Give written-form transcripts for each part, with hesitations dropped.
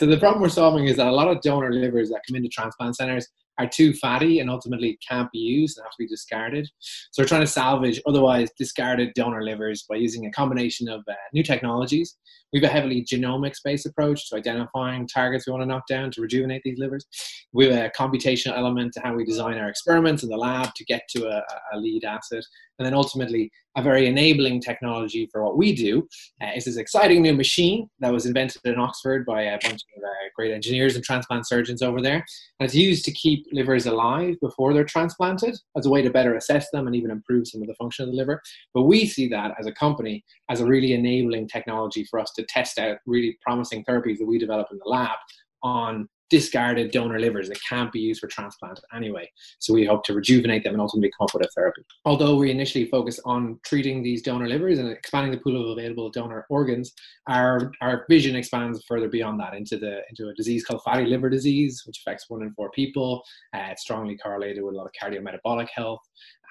So the problem we're solving is that a lot of donor livers that come into transplant centers are too fatty and ultimately can't be used and have to be discarded. So we're trying to salvage otherwise discarded donor livers by using a combination of new technologies. We have a heavily genomics-based approach to identifying targets we want to knock down to rejuvenate these livers. We have a computational element to how we design our experiments in the lab to get to a lead asset. And then ultimately, a very enabling technology for what we do is this exciting new machine that was invented in Oxford by a bunch of great engineers and transplant surgeons over there. And it's used to keep livers alive before they're transplanted as a way to better assess them and even improve some of the function of the liver. But we see that as a company as a really enabling technology for us to test out really promising therapies that we develop in the lab on discarded donor livers that can't be used for transplant anyway. So we hope to rejuvenate them and ultimately come up with a therapy. Although we initially focus on treating these donor livers and expanding the pool of available donor organs, our vision expands further beyond that into a disease called fatty liver disease, which affects 1 in 4 people. It's strongly correlated with a lot of cardiometabolic health.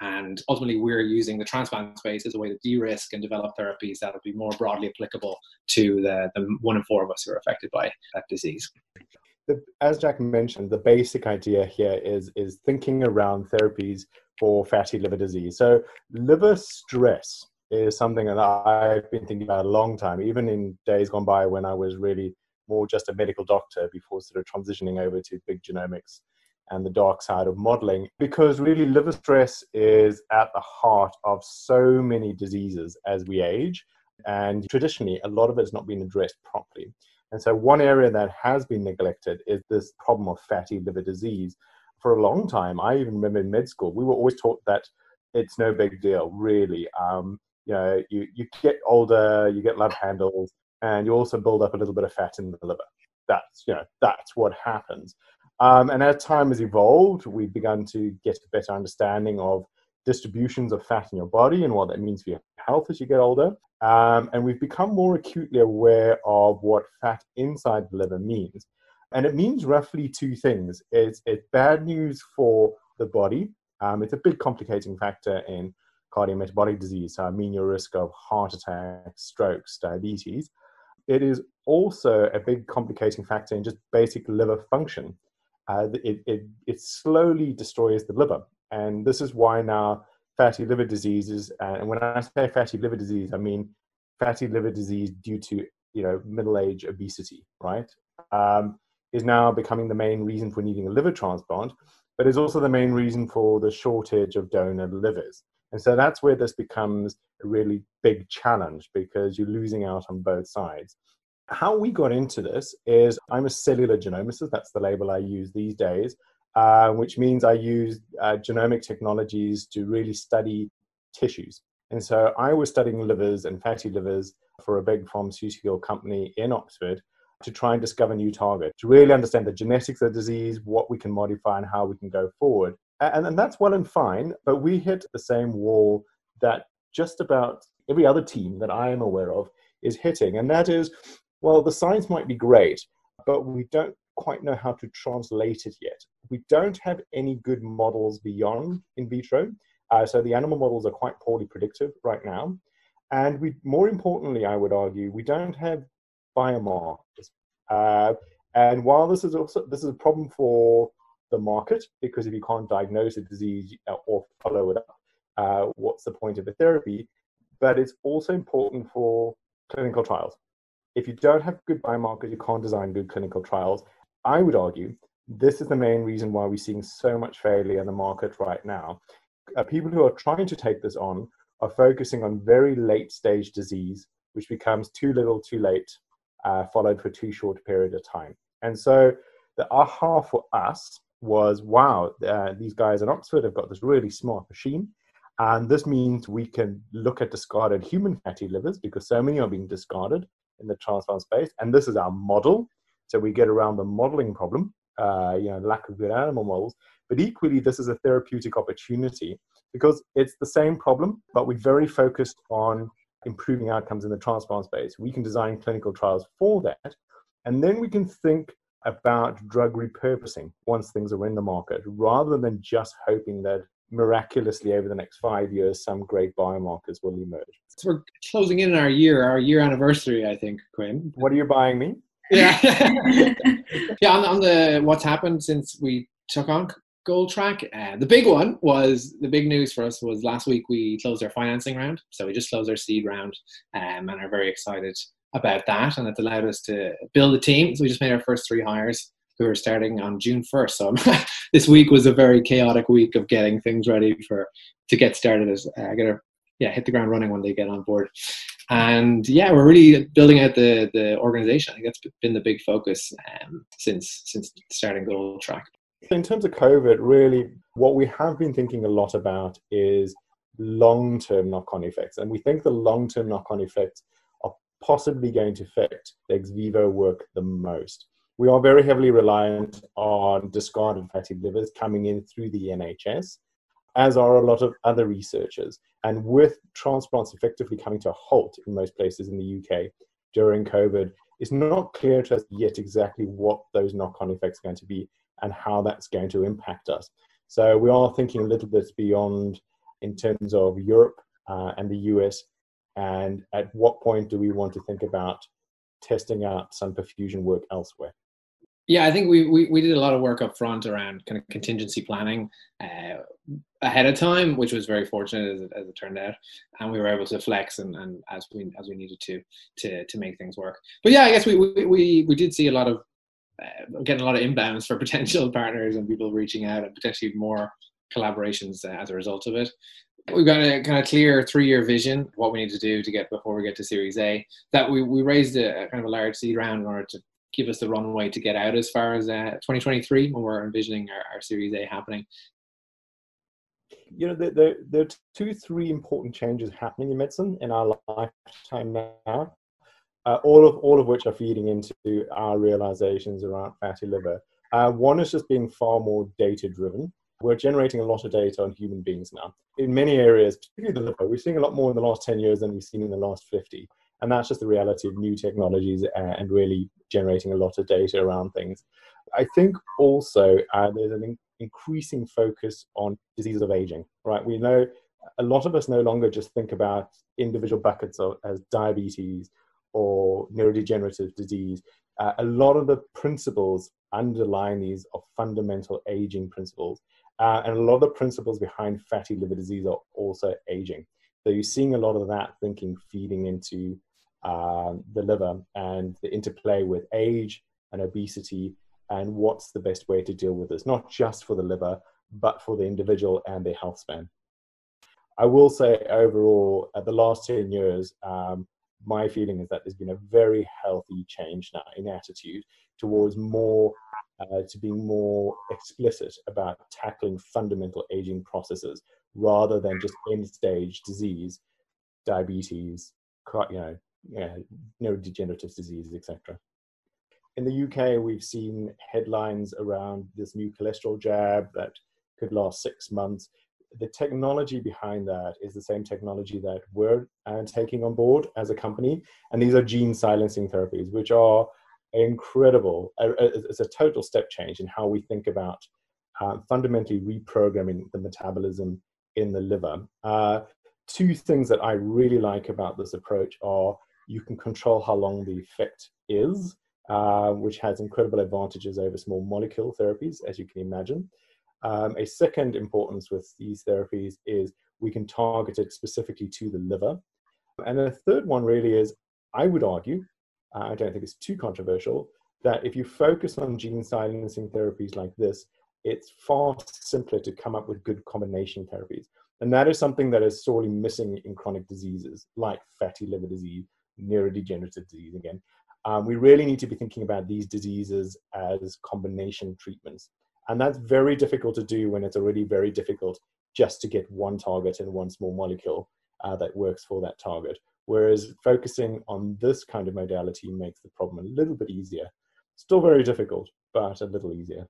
And ultimately, we're using the transplant space as a way to de-risk and develop therapies that will be more broadly applicable to the 1 in 4 of us who are affected by that disease. As Jack mentioned, the basic idea here is thinking around therapies for fatty liver disease. So liver stress is something that I've been thinking about a long time, even in days gone by when I was really more just a medical doctor before sort of transitioning over to big genomics and the dark side of modeling, because really liver stress is at the heart of so many diseases as we age. And traditionally, a lot of it has not been addressed properly. And so one area that has been neglected is this problem of fatty liver disease. For a long time, I even remember in med school, we were always taught that it's no big deal, really. You get older, you get love handles, and you also build up a little bit of fat in the liver. That's what happens. And as time has evolved, we've begun to get a better understanding of distributions of fat in your body and what that means for your health as you get older. And we've become more acutely aware of what fat inside the liver means. And it means roughly 2 things. It's bad news for the body. It's a big complicating factor in cardiometabolic disease. So I mean your risk of heart attacks, strokes, diabetes. It is also a big complicating factor in just basic liver function. It slowly destroys the liver. And this is why now fatty liver diseases, and when I say fatty liver disease, I mean fatty liver disease due to middle-age obesity, right? Is now becoming the main reason for needing a liver transplant, but is also the main reason for the shortage of donor livers. And so that's where this becomes a really big challenge, because you're losing out on both sides. How we got into this is I'm a cellular genomicist. That's the label I use these days. Which means I use genomic technologies to really study tissues. And so I was studying livers and fatty livers for a big pharmaceutical company in Oxford to try and discover new targets, to really understand the genetics of the disease, what we can modify and how we can go forward. And that's well and fine, but we hit the same wall that just about every other team that I am aware of is hitting. And that is, well, the science might be great, but we don't quite know how to translate it yet. We don't have any good models beyond in vitro. So the animal models are quite poorly predictive right now. And more importantly, I would argue, we don't have biomarkers. And while this is a problem for the market, because if you can't diagnose a disease or follow it up, what's the point of the therapy? But it's also important for clinical trials. If you don't have good biomarkers, you can't design good clinical trials. I would argue this is the main reason why we're seeing so much failure in the market right now. People who are trying to take this on are focusing on very late stage disease, which becomes too little, too late, followed for too short a period of time. And so the aha for us was, wow, these guys in Oxford have got this really smart machine. And this means we can look at discarded human fatty livers, because so many are being discarded in the transplant space. And this is our model. So we get around the modeling problem, lack of good animal models. But equally, this is a therapeutic opportunity because it's the same problem, but we're very focused on improving outcomes in the transplant space. We can design clinical trials for that. And then we can think about drug repurposing once things are in the market, rather than just hoping that miraculously over the next 5 years, some great biomarkers will emerge. So we're closing in on our year anniversary, I think, Quin. What are you buying me? Yeah. Yeah, on the what's happened since we took on Gold Track, the big one was, the big news for us was last week we closed our financing round. So we just closed our seed round, and are very excited about that. And it's allowed us to build a team. So we just made our first 3 hires who are starting on June 1st. So this week was a very chaotic week of getting things ready to get started. As hit the ground running when they get on board. And yeah, we're really building out the organization. I think that's been the big focus since starting Gold Track. In terms of COVID, really, what we have been thinking a lot about is long-term knock-on effects. And we think the long-term knock-on effects are possibly going to affect the ex vivo work the most. We are very heavily reliant on discarded fatty livers coming in through the NHS, as are a lot of other researchers. And with transplants effectively coming to a halt in most places in the UK during COVID, it's not clear to us yet exactly what those knock-on effects are going to be and how that's going to impact us. So we are thinking a little bit beyond in terms of Europe and the US, and at what point do we want to think about testing out some perfusion work elsewhere? Yeah, I think we did a lot of work up front around kind of contingency planning ahead of time, which was very fortunate as it turned out, and we were able to flex and as we needed to make things work. But yeah, I guess we did see a lot of getting a lot of inbounds for potential partners and people reaching out, and potentially more collaborations as a result of it. We've got a kind of clear 3-year vision of what we need to do to get before we get to Series A. That we raised a kind of a large seed round in order to give us the runway to get out as far as 2023 when we're envisioning our Series A happening. You know, there are 2-3 important changes happening in medicine in our lifetime now, all of which are feeding into our realizations around fatty liver. One is just being far more data-driven. We're generating a lot of data on human beings now. In many areas, particularly the liver, we're seeing a lot more in the last 10 years than we've seen in the last 50. And that's just the reality of new technologies and really generating a lot of data around things. I think also there's an increasing focus on diseases of aging, right? We know a lot of us no longer just think about individual buckets as diabetes or neurodegenerative disease. A lot of the principles underlying these are fundamental aging principles. And a lot of the principles behind fatty liver disease are also aging. So you're seeing a lot of that thinking feeding into the liver and the interplay with age and obesity and what's the best way to deal with this, not just for the liver, but for the individual and their health span. I will say overall, at the last 10 years, my feeling is that there's been a very healthy change now in attitude towards more to being more explicit about tackling fundamental aging processes rather than just end-stage disease, diabetes, neurodegenerative diseases, etc. In the UK, we've seen headlines around this new cholesterol jab that could last 6 months. The technology behind that is the same technology that we're taking on board as a company. And these are gene silencing therapies, which are incredible. It's a total step change in how we think about fundamentally reprogramming the metabolism in the liver. 2 things that I really like about this approach are you can control how long the effect is, which has incredible advantages over small molecule therapies, as you can imagine. A second importance with these therapies is we can target it specifically to the liver. And the third one really is, I would argue, I don't think it's too controversial, that if you focus on gene silencing therapies like this, it's far simpler to come up with good combination therapies. And that is something that is sorely missing in chronic diseases like fatty liver disease, neurodegenerative disease again. We really need to be thinking about these diseases as combination treatments. And that's very difficult to do when it's already very difficult just to get one target and one small molecule that works for that target. Whereas focusing on this kind of modality makes the problem a little bit easier. Still very difficult, but a little easier.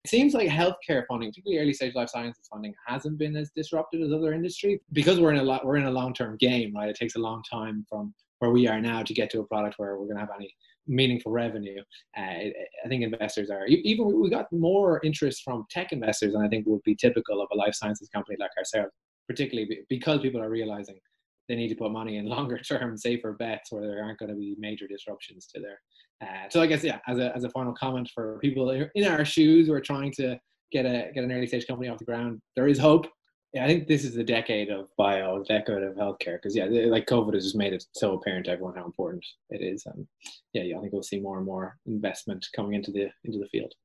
It seems like healthcare funding, particularly early stage life sciences funding, hasn't been as disrupted as other industry because we're in a long-term game, right? It takes a long time from where we are now to get to a product where we're going to have any meaningful revenue. I think investors are, even we got more interest from tech investors than I think would be typical of a life sciences company like ourselves, particularly because people are realizing they need to put money in longer term, safer bets where there aren't going to be major disruptions to So I guess, yeah, as a final comment for people in our shoes who are trying to get an early stage company off the ground, there is hope. Yeah, I think this is the decade of bio, the decade of healthcare, because yeah, like COVID has just made it so apparent to everyone how important it is, and yeah, I think we'll see more and more investment coming into the field.